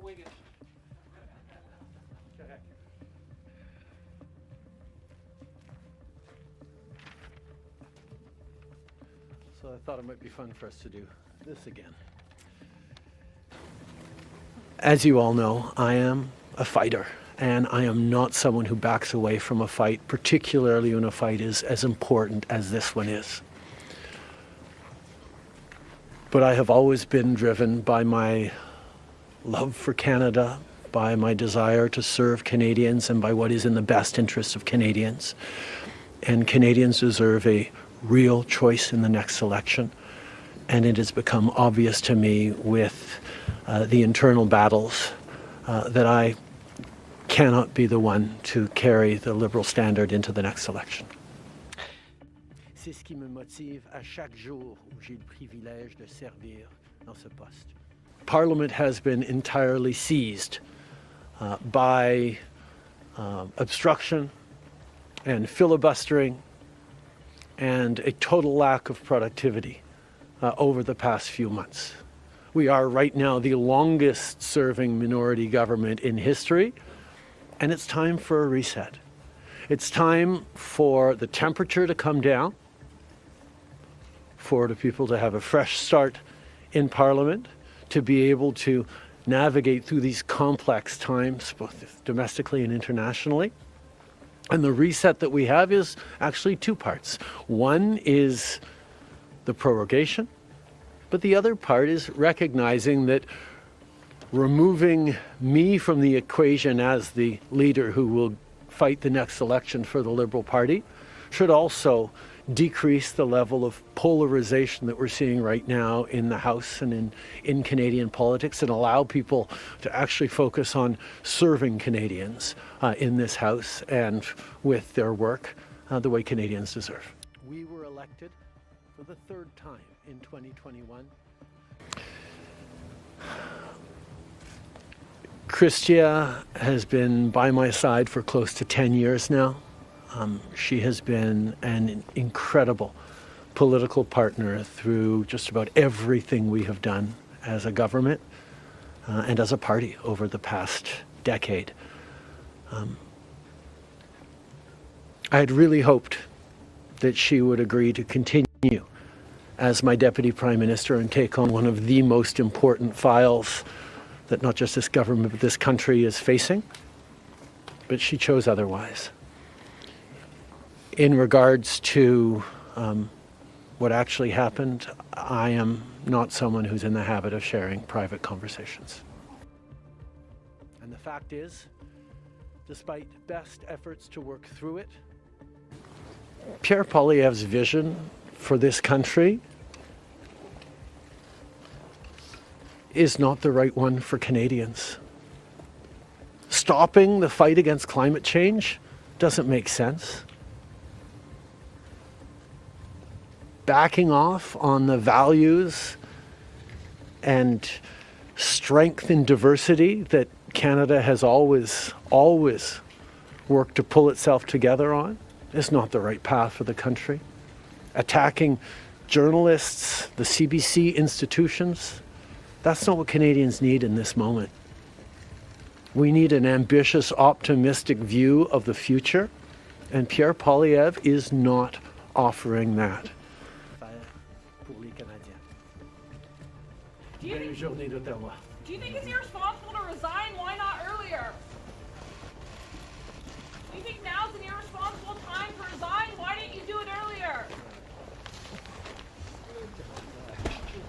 wing it. So I thought it might be fun for us to do this again. As you all know, I am a fighter, and I am not someone who backs away from a fight, particularly when a fight is as important as this one is. But I have always been driven by my love for Canada, by my desire to serve Canadians, and by what is in the best interest of Canadians. And Canadians deserve a real choice in the next election. And it has become obvious to me with the internal battles that I cannot be the one to carry the Liberal standard into the next election. C'est ce qui me motive à chaque jour où j'ai le privilège de servir dans ce poste. Parliament has been entirely seized by obstruction and filibustering and a total lack of productivity over the past few months. We are right now the longest serving minority government in history, and it's time for a reset. It's time for the temperature to come down, for the people to have a fresh start in Parliament, to be able to navigate through these complex times, both domestically and internationally. And the reset that we have is actually two parts. One is the prorogation, but the other part is recognizing that removing me from the equation as the leader who will fight the next election for the Liberal Party should also decrease the level of polarization that we're seeing right now in the House and in Canadian politics, and allow people to actually focus on serving Canadians in this House and with their work the way Canadians deserve. We were elected for the third time in 2021. Chrystia has been by my side for close to 10 years now. She has been an incredible political partner through just about everything we have done as a government and as a party over the past decade. I had really hoped that she would agree to continue as my Deputy Prime Minister and take on one of the most important files that not just this government but this country is facing, but she chose otherwise. In regards to what actually happened, I am not someone who's in the habit of sharing private conversations. And the fact is, despite best efforts to work through it, Pierre Poilievre's vision for this country is not the right one for Canadians. Stopping the fight against climate change doesn't make sense. Backing off on the values and strength in diversity that Canada has always worked to pull itself together on is not the right path for the country. Attacking journalists, the CBC institutions, that's not what Canadians need in this moment. We need an ambitious, optimistic view of the future, and Pierre Poilievre is not offering that. Do you think it's irresponsible to resign? Why not